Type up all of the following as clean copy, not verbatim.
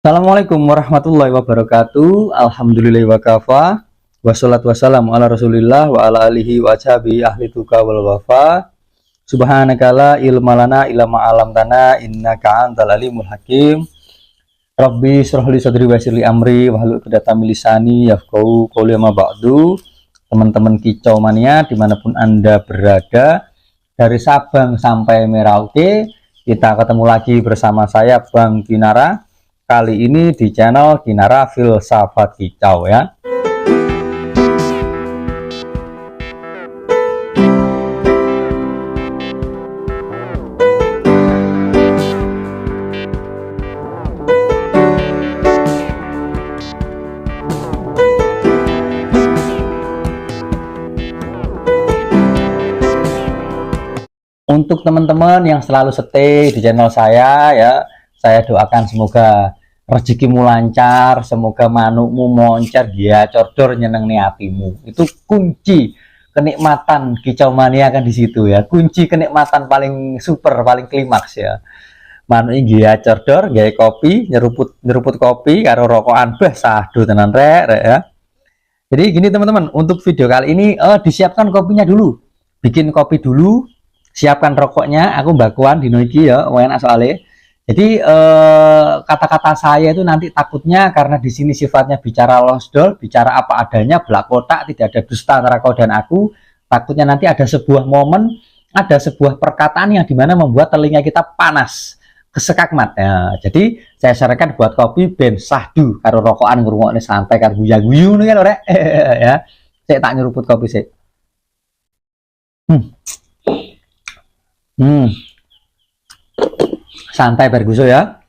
Assalamualaikum warahmatullahi wabarakatuh. Alhamdulillah wa kafa. Wassalatu wassalamu ala Rasulillah wa ala alihi wa ashabihi ahli tuqa wal wafa. Subhanaka la ilma lana illa ma 'allamtana innaka antal alimul hakim. Rabbi shrah li sadri wa yassir li amri wahlul 'uqdatam min lisani yafqahu qawli ma ba'du. Teman-teman kicau mania dimanapun Anda berada, dari Sabang sampai Merauke, kita ketemu lagi bersama saya Bang Kinara. Kali ini di channel Kinara Filsafat Kicau ya. Untuk teman-teman yang selalu stay di channel saya ya, saya doakan semoga rezekimu lancar, semoga manukmu moncer, cordor nyeneng nih hatimu. Itu kunci kenikmatan kicau mania kan di situ ya. Kunci kenikmatan paling super, paling klimaks ya. Manuk gia cordor, gaya kopi, nyeruput kopi karo rokokan beh sahdu tenan rek ya. Jadi gini teman-teman, untuk video kali ini disiapkan kopinya dulu. Bikin kopi dulu, siapkan rokoknya, aku bakuan dino iki ya, enak soalnya. Jadi kata-kata saya itu nanti takutnya karena di sini sifatnya bicara losdol, bicara apa adanya, belak kotak, tidak ada dusta antara kau dan aku. Takutnya nanti ada sebuah momen, ada sebuah perkataan yang dimana membuat telinga kita panas, kesekakmat. Ya, jadi saya sarankan buat kopi ben sahdu karo rokokan ngrungokne santai karo guyu-guyu nih kan rek. Ya. Saya tak nyeruput kopi sih. Santai berguso ya,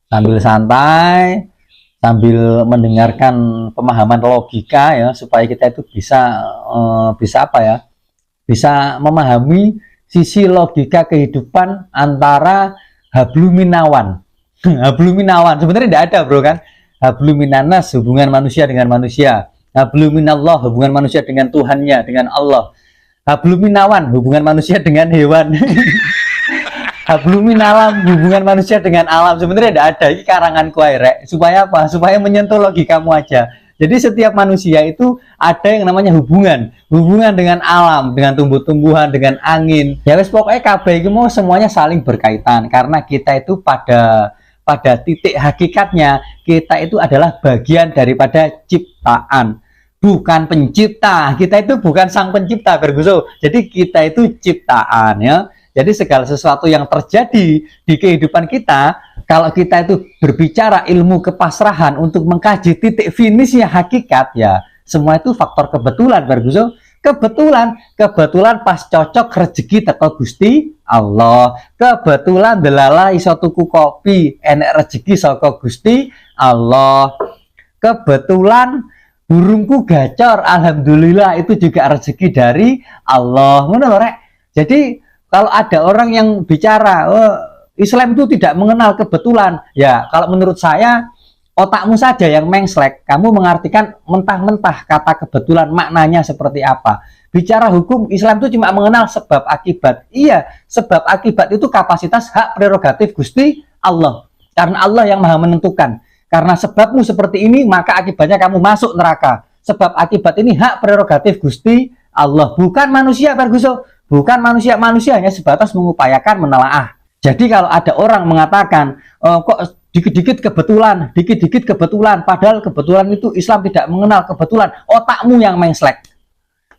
sambil santai, sambil mendengarkan pemahaman logika ya, supaya kita itu bisa apa ya, bisa memahami sisi logika kehidupan antara habluminawan. Habluminawan sebenarnya tidak ada bro kan, habluminanas hubungan manusia dengan manusia, habluminallah hubungan manusia dengan Tuhannya, dengan Allah, habluminawan hubungan manusia dengan hewan. Hablumin alam hubungan manusia dengan alam sebenarnya tidak ada, ini karanganku rek. Supaya apa? Supaya menyentuh logikamu aja. Jadi setiap manusia itu ada yang namanya hubungan dengan alam, dengan tumbuh-tumbuhan, dengan angin. Ya wes pokoknya kabeh itu mau semuanya saling berkaitan karena kita itu pada titik hakikatnya kita itu adalah bagian daripada ciptaan, bukan pencipta. Kita itu bukan sang pencipta berguso. Jadi kita itu ciptaan ya. Jadi segala sesuatu yang terjadi di kehidupan kita, kalau kita itu berbicara ilmu kepasrahan untuk mengkaji titik finishnya hakikat, ya semua itu faktor kebetulan, berguso. Kebetulan pas cocok rezeki teko Gusti Allah. Kebetulan delala iso tuku kopi, enek rezeki saka Gusti Allah. Kebetulan burungku gacor, alhamdulillah itu juga rezeki dari Allah. Ngono lho rek. Jadi kalau ada orang yang bicara Islam itu tidak mengenal kebetulan, ya kalau menurut saya otakmu saja yang mengslek. Kamu mengartikan mentah-mentah kata kebetulan maknanya seperti apa. Bicara hukum, Islam itu cuma mengenal sebab akibat. Iya, sebab akibat itu kapasitas hak prerogatif Gusti Allah. Karena Allah yang maha menentukan. Karena sebabmu seperti ini, maka akibatnya kamu masuk neraka. Sebab akibat ini hak prerogatif Gusti Allah, bukan manusia berguso. Bukan manusia hanya sebatas mengupayakan menelaah. Jadi kalau ada orang mengatakan kok dikit-dikit kebetulan, padahal kebetulan itu Islam tidak mengenal kebetulan, otakmu yang mengslek.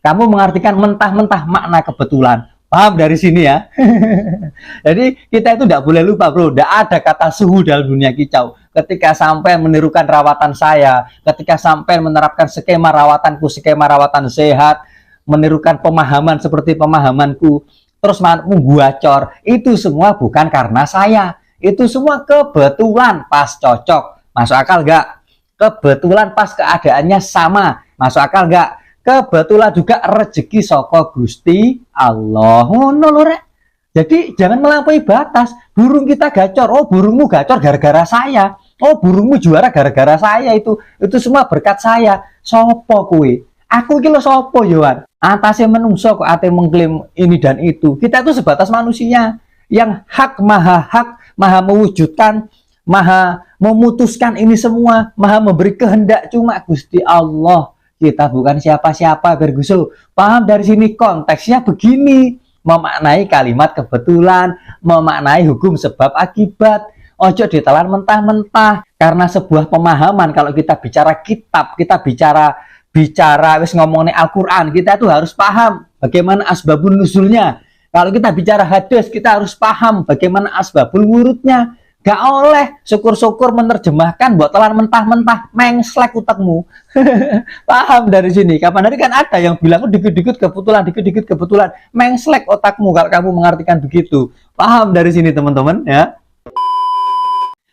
Kamu mengartikan mentah-mentah makna kebetulan. Paham dari sini ya? Jadi kita itu tidak boleh lupa bro, tidak ada kata suhu dalam dunia kicau. Ketika sampai menirukan rawatan saya, ketika sampai menerapkan skema rawatan sehat, menirukan pemahaman seperti pemahamanku, terus manukmu gacor, itu semua bukan karena saya, itu semua kebetulan pas cocok. Masuk akal gak? Kebetulan pas keadaannya sama, masuk akal gak? Kebetulan juga rezeki saka Gusti Allah. Ngono lho rek. Jadi jangan melampaui batas. Burung kita gacor, oh burungmu gacor gara-gara saya, oh burungmu juara gara-gara saya, itu semua berkat saya. Sopo kuwi? Aku iki lho sapa Yohan? Atasnya menungso kok ate mengklaim ini dan itu. Kita itu sebatas manusia yang hak, maha mewujudkan, maha memutuskan ini semua, maha memberi kehendak cuma Gusti Allah. Kita bukan siapa-siapa, Berguso. Paham dari sini konteksnya begini, memaknai kalimat kebetulan, memaknai hukum sebab akibat. Ojo ditelan mentah-mentah karena sebuah pemahaman. Kalau kita bicara kitab, kita bicara wis ngomongin Al-Qur'an, kita itu harus paham bagaimana asbabun nuzulnya. Kalau kita bicara hadis, kita harus paham bagaimana asbabul wurudnya. Gak oleh syukur-syukur menerjemahkan buat telan mentah-mentah, mengslek utakmu. Paham dari sini. Kapan hari kan ada yang bilang dikit-dikit kebetulan, mengslek otakmu kalau kamu mengartikan begitu. Paham dari sini teman-teman ya.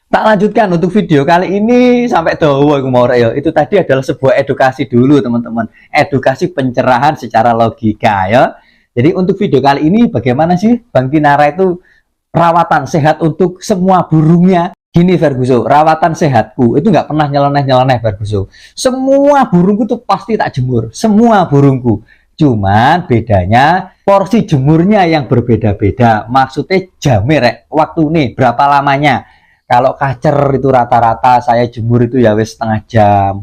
Tak lanjutkan untuk video kali ini sampai dawa aku mau ya. Itu tadi adalah sebuah edukasi dulu teman-teman. Edukasi pencerahan secara logika ya. Jadi untuk video kali ini bagaimana sih Bang Kinara itu rawatan sehat untuk semua burungnya? Gini Ferguso, rawatan sehatku itu nggak pernah nyeleneh-nyeleneh Ferguso. Semua burungku tuh pasti tak jemur. Semua burungku. Cuman bedanya porsi jemurnya yang berbeda-beda. Maksudnya jamir waktu nih berapa lamanya. Kalau kacer itu rata-rata saya jemur itu ya wis setengah jam,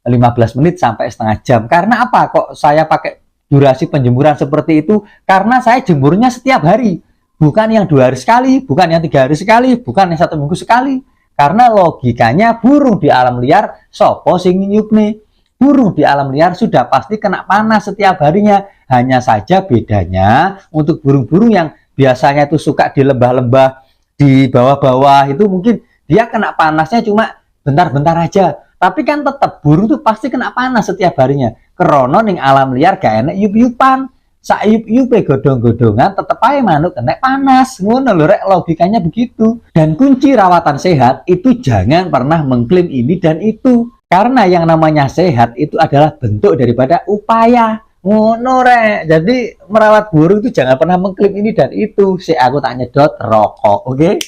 15 menit sampai setengah jam. Karena apa kok saya pakai durasi penjemuran seperti itu? Karena saya jemurnya setiap hari. Bukan yang 2 hari sekali, bukan yang 3 hari sekali, bukan yang 1 minggu sekali. Karena logikanya burung di alam liar, sopo sing nyup nih. Burung di alam liar sudah pasti kena panas setiap harinya. Hanya saja bedanya untuk burung-burung yang biasanya itu suka di lembah-lembah, di bawah-bawah itu mungkin dia kena panasnya cuma bentar-bentar aja. Tapi kan tetap burung tuh pasti kena panas setiap harinya. Kerono ning alam liar gak enak yup-yupan. Sayup-yupe godong-godongan tetep aja manuk kena panas. Ngono lho rek, logikanya begitu. Dan kunci rawatan sehat itu jangan pernah mengklaim ini dan itu. Karena yang namanya sehat itu adalah bentuk daripada upaya. Ngono rek. Jadi merawat burung itu jangan pernah mengklaim ini dan itu. Si aku tak nyedot rokok, oke?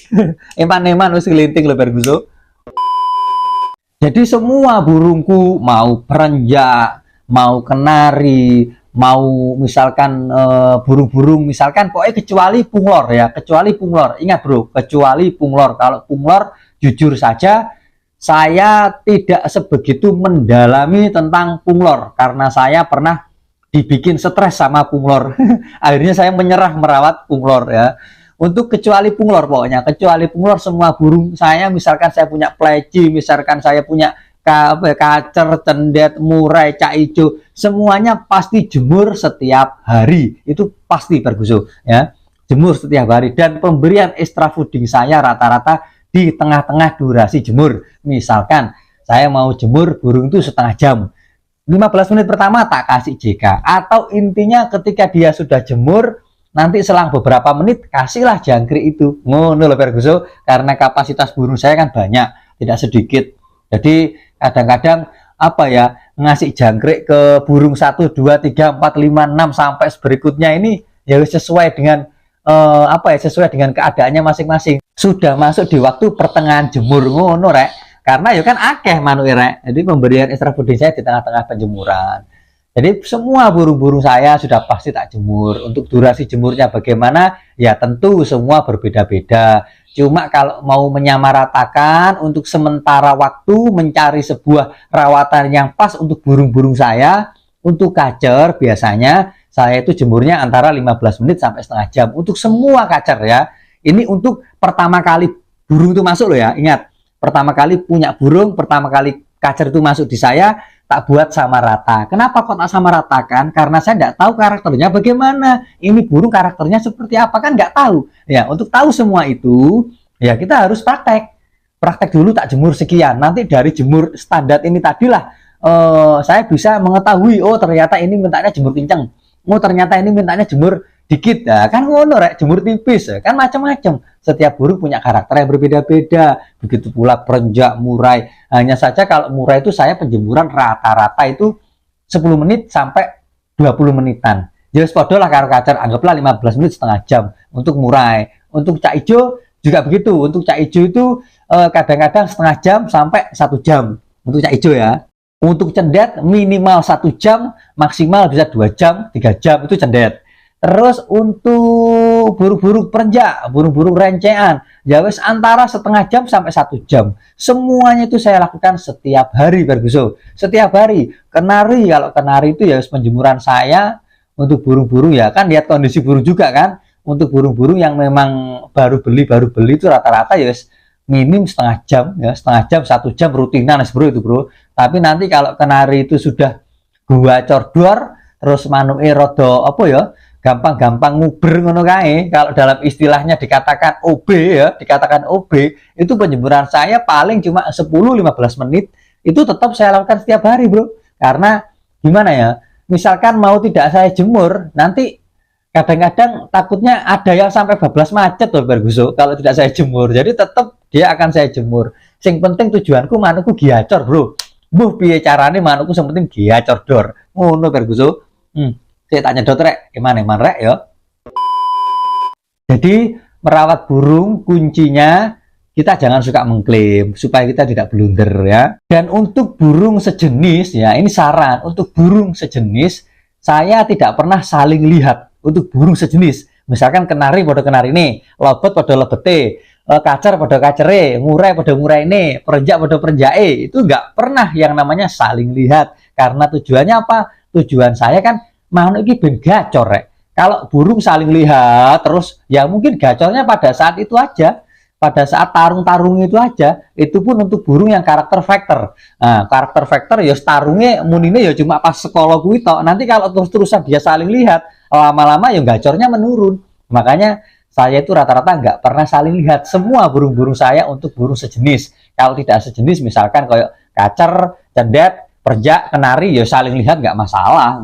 Eman-eman wis kelinting lho Berguso. Jadi semua burungku mau perenjak, mau kenari, mau misalkan burung-burung misalkan pokoknya kecuali punglor ya, kecuali punglor. Ingat bro, kecuali punglor. Kalau punglor jujur saja saya tidak sebegitu mendalami tentang punglor karena saya pernah dibikin stres sama punglor. Akhirnya saya menyerah merawat punglor ya. Untuk kecuali punglor pokoknya, kecuali punglor semua burung saya, misalkan saya punya pleci, misalkan saya punya kacer, cendet, murai, cak ijo, semuanya pasti jemur setiap hari. Itu pasti Berguso ya. Jemur setiap hari dan pemberian extra fooding saya rata-rata di tengah-tengah durasi jemur. Misalkan saya mau jemur burung itu setengah jam. 15 menit pertama tak kasih JK, atau intinya ketika dia sudah jemur nanti selang beberapa menit kasihlah jangkrik itu. Ngono lho Berguso, karena kapasitas burung saya kan banyak, tidak sedikit. Jadi kadang-kadang apa ya, ngasih jangkrik ke burung 1 2 3 4 5 6 sampai berikutnya ini ya sesuai dengan sesuai dengan keadaannya masing-masing. Sudah masuk di waktu pertengahan jemur ngono rek. Karena ya kan akeh manuk rek. Jadi pemberian extra fooding saya di tengah-tengah penjemuran. Jadi semua burung-burung saya sudah pasti tak jemur. Untuk durasi jemurnya bagaimana? Ya tentu semua berbeda-beda. Cuma kalau mau menyamaratakan untuk sementara waktu mencari sebuah rawatan yang pas untuk burung-burung saya, untuk kacer biasanya saya itu jemurnya antara 15 menit sampai setengah jam. Untuk semua kacer ya. Ini untuk pertama kali burung itu masuk loh ya. Ingat, pertama kali punya burung, pertama kali kacer itu masuk di saya, tak buat sama rata. Kenapa kok tak sama ratakan? Karena saya tidak tahu karakternya bagaimana. Ini burung karakternya seperti apa kan nggak tahu. Ya, untuk tahu semua itu, ya kita harus praktek. Praktek dulu tak jemur sekian. Nanti dari jemur standar ini tadilah saya bisa mengetahui, oh ternyata ini mintanya jemur kencang. Oh ternyata ini mintanya jemur dikit. Nah, kan ngono rek, jemur tipis. Kan macam-macam. Setiap burung punya karakter yang berbeda-beda. Begitu pula perenjak, murai. Hanya saja kalau murai itu saya penjemuran rata-rata itu 10 menit sampai 20 menitan. Jadi podo lah karo kacer, anggaplah 15 menit setengah jam untuk murai. Untuk cak ijo juga begitu. Untuk cak ijo itu kadang-kadang setengah jam sampai 1 jam. Untuk cak ijo ya. Untuk cendet minimal 1 jam, maksimal bisa 2 jam, 3 jam itu cendet. Terus untuk burung-burung perenjak, burung-burung rencean, ya wis antara setengah jam sampai 1 jam. Semuanya itu saya lakukan setiap hari, Ferguson. Setiap hari. Kenari, kalau kenari itu ya wis penjemuran saya untuk burung-burung, ya kan lihat kondisi burung juga kan. Untuk burung-burung yang memang baru beli itu rata-rata ya wis minim setengah jam, ya setengah jam 1 jam rutinan bro itu bro. Tapi nanti kalau kenari itu sudah gua cordor, terus manuke rodo apa ya, gampang-gampang nguber ngono kae. Kalau dalam istilahnya dikatakan OB, ya, dikatakan OB, itu penjemuran saya paling cuma 10-15 menit. Itu tetap saya lakukan setiap hari, Bro. Karena gimana ya? Misalkan mau tidak saya jemur, nanti kadang-kadang takutnya ada yang sampai bablas macet loh, Berguso, kalau tidak saya jemur. Jadi tetap dia akan saya jemur. Sing penting tujuanku manuku giacor, Bro. Buh piye carane manuku sing penting giacor dor. Ngono, Berguso. Saya tanya dokter rek, gimana rek ya? Jadi merawat burung kuncinya kita jangan suka mengklaim supaya kita tidak blunder ya. Dan untuk burung sejenis ya, ini saran untuk burung sejenis saya tidak pernah saling lihat untuk burung sejenis. Misalkan kenari pada kenari ini, lobet pada lobete, kacer pada kacere, murai pada murai ini, perenjak pada perenjake. Itu nggak pernah yang namanya saling lihat. Karena tujuannya apa? Tujuan saya kan manuk ini ben gacor rek. Kalau burung saling lihat terus ya mungkin gacornya pada saat itu aja, pada saat tarung-tarung itu aja. Itu pun untuk burung yang karakter factor. Nah, karakter factor ya tarungnya munine ya cuma pas sekolah kuwi tok. Nanti kalau terus-terusan dia saling lihat, lama-lama ya gacornya menurun. Makanya saya itu rata-rata nggak pernah saling lihat. Semua burung-burung saya untuk burung sejenis. Kalau tidak sejenis misalkan kayak kacer, cendet, perenjak, kenari ya saling lihat nggak masalah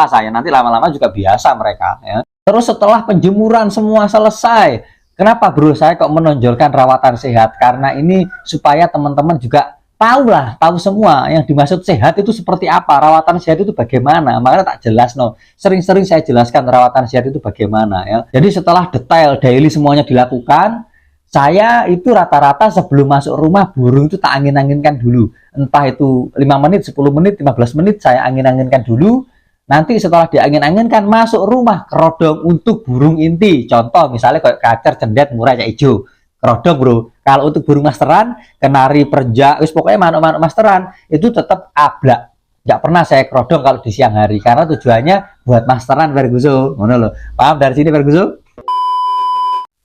saya, nanti lama-lama juga biasa mereka ya. Terus setelah penjemuran semua selesai, kenapa bro saya kok menonjolkan rawatan sehat? Karena ini supaya teman-teman juga tahu semua yang dimaksud sehat itu seperti apa, rawatan sehat itu bagaimana. Makanya tak jelas sering-sering saya jelaskan rawatan sehat itu bagaimana ya. Jadi setelah detail daily semuanya dilakukan, saya itu rata-rata sebelum masuk rumah burung itu tak angin-anginkan dulu. Entah itu 5 menit, 10 menit, 15 menit saya angin-anginkan dulu. Nanti setelah diangin-anginkan masuk rumah, kerodong untuk burung inti. Contoh misalnya kayak kacer, cendet, murai, cak hijau. Kerodong bro. Kalau untuk burung masteran, kenari, perenjak, pokoknya manuk-manuk masteran itu tetap ablak. Nggak pernah saya kerodong kalau di siang hari karena tujuannya buat masteran Ferguson. Ngono loh. Paham dari sini Ferguson?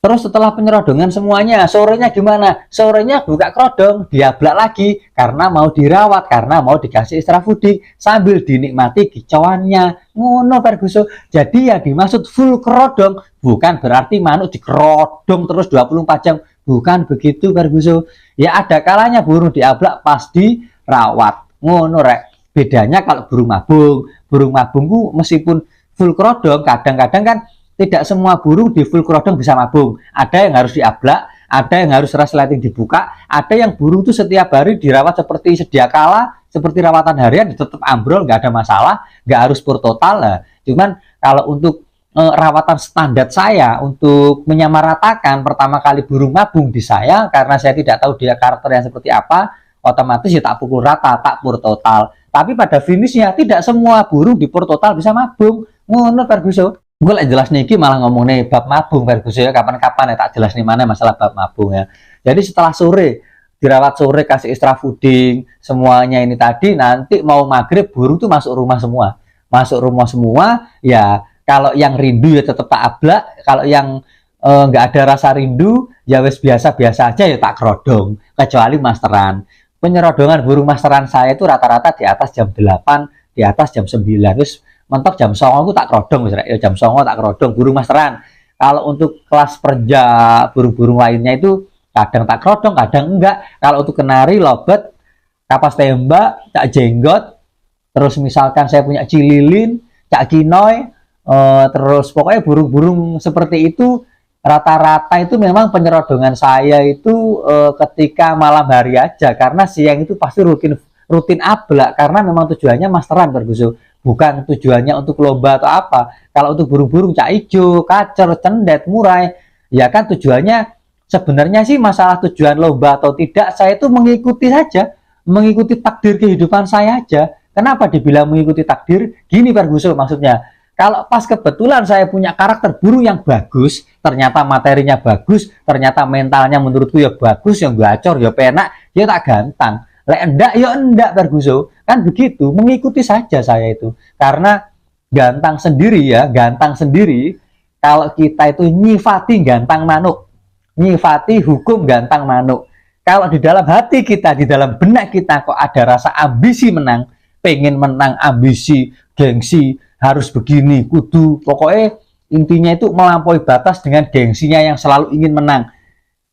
Terus setelah penyerodongan semuanya, sorenya gimana? Sorenya buka kerodong, diablak lagi karena mau dirawat, karena mau dikasih extra fooding sambil dinikmati kicauannya. Ngono Ferguson. Jadi yang dimaksud full kerodong bukan berarti manuk dikerodong terus 24 jam. Bukan begitu Ferguson. Ya ada kalanya burung diablak pas dirawat. Ngono rek. Bedanya kalau burung mabung. Burung mabungku meskipun full kerodong kadang-kadang kan tidak semua burung di full kerodong bisa mabung. Ada yang harus diablak, ada yang harus resleting dibuka, ada yang burung itu setiap hari dirawat seperti sedia kala, seperti rawatan harian, tetap ambrol, nggak ada masalah, nggak harus pur total lah. Cuman kalau untuk rawatan standar saya untuk menyamaratakan pertama kali burung mabung di saya, karena saya tidak tahu dia karakter yang seperti apa, otomatis ya tak pukul rata, tak pur total. Tapi pada finishnya tidak semua burung di pur total bisa mabung. Ngono Ferguson. Gue lagi jelas nih malah ngomong nih bab mabung Ferguson ya, kapan-kapan ya tak jelas nih mana masalah bab mabung ya. Jadi setelah sore dirawat sore, kasih extra fooding semuanya ini tadi, nanti mau maghrib burung tuh masuk rumah semua ya. Kalau yang rindu ya tetap tak ablak, kalau yang nggak ada rasa rindu ya wes biasa-biasa aja ya tak kerodong, kecuali masteran. Penyerodongan burung masteran saya itu rata-rata di atas jam 8, di atas jam 9. Terus mentok jam 9 aku tak kerodong ya, jam 9 tak kerodong burung masteran. Kalau untuk kelas perenjak burung-burung lainnya itu kadang tak kerodong, kadang enggak. Kalau untuk kenari, lobet, kapas tembak, cak jenggot, terus misalkan saya punya cililin, cak kinoy, terus pokoknya burung-burung seperti itu rata-rata itu memang penyerodongan saya itu ketika malam hari aja, karena siang itu pasti rutin ablak karena memang tujuannya masteran Ferguson. Bukan tujuannya untuk lomba atau apa. Kalau untuk burung-burung cak ijo, kacer, cendet, murai, ya kan tujuannya sebenarnya sih masalah tujuan lomba atau tidak, saya itu mengikuti saja, mengikuti takdir kehidupan saya aja. Kenapa dibilang mengikuti takdir? Gini Ferguson maksudnya. Kalau pas kebetulan saya punya karakter burung yang bagus, ternyata materinya bagus, ternyata mentalnya menurutku ya bagus, yang gacor, ya penak, ya tak gantang. Lek enggak, ya enggak Ferguso. Kan begitu, mengikuti saja saya itu. Karena gantang sendiri ya, gantang sendiri, kalau kita itu nyifati gantang manuk, nyifati hukum gantang manuk. Kalau di dalam hati kita, di dalam benak kita kok ada rasa ambisi menang, pengen menang, ambisi, gengsi, harus begini, kudu, pokoknya intinya itu melampaui batas dengan gengsinya yang selalu ingin menang.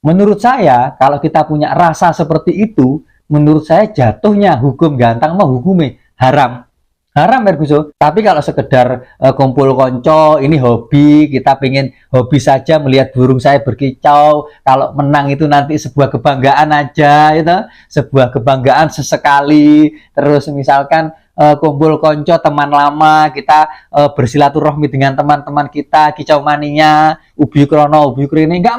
Menurut saya, kalau kita punya rasa seperti itu, menurut saya jatuhnya hukum gantang mah hukumnya haram. Haram Ferguson. Tapi kalau sekedar kumpul konco, ini hobi, kita pengen hobi saja melihat burung saya berkicau, kalau menang itu nanti sebuah kebanggaan aja, itu sebuah kebanggaan sesekali. Terus misalkan kumpul konco teman lama, kita bersilaturahmi dengan teman-teman kita, kicau maninya, ubi krono, ubi krene, nggak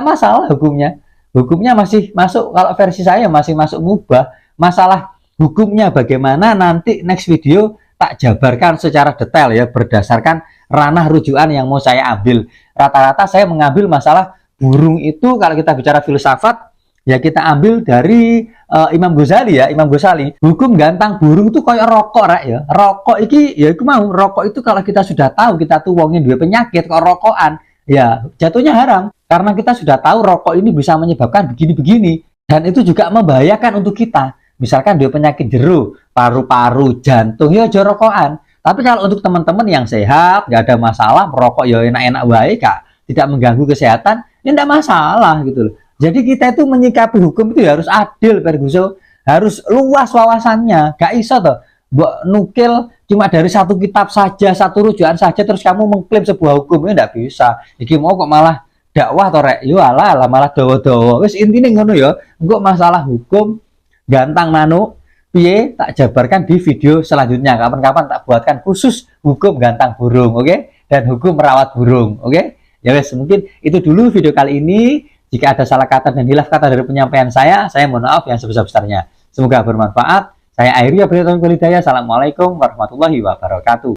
masalah hukumnya. Hukumnya masih masuk, kalau versi saya masih masuk mubah. Masalah hukumnya bagaimana nanti next video tak jabarkan secara detail ya, berdasarkan ranah rujukan yang mau saya ambil. Rata-rata saya mengambil masalah burung itu, kalau kita bicara filsafat ya kita ambil dari Imam Ghazali ya, Imam Ghazali. Hukum gantang burung itu kayak rokok rek ya. Rokok iki ya iku mau, rokok itu kalau kita sudah tahu kita tuh wongin dua penyakit kok rokokan, ya jatuhnya haram. Karena kita sudah tahu rokok ini bisa menyebabkan begini-begini dan itu juga membahayakan untuk kita. Misalkan dia penyakit jeru, paru-paru, jantung, ya aja rokokan. Tapi kalau untuk teman-teman yang sehat, nggak ada masalah, merokok ya enak-enak baik, Kak, tidak mengganggu kesehatan, ya enggak masalah gitu loh. Jadi kita itu menyikapi hukum itu harus adil, Ferguson. Harus luas wawasannya. Gak iso toh, mbok nukil cuma dari satu kitab saja, satu rujukan saja, terus kamu mengklaim sebuah hukum, ya enggak bisa. Iki mau kok malah dakwah toh rek, yo alah malah dawa-dawa. Wis intine ngono ya. Engko masalah hukum gantang manuk piye tak jabarkan di video selanjutnya. Kapan-kapan tak buatkan khusus hukum gantang burung, oke? Dan hukum merawat burung, oke? Ya wes, mungkin itu dulu video kali ini. Jika ada salah kata dan hilaf kata dari penyampaian saya mohon maaf yang sebesar-besarnya. Semoga bermanfaat. Saya Airi Abdul Hidayah. Assalamualaikum warahmatullahi wabarakatuh.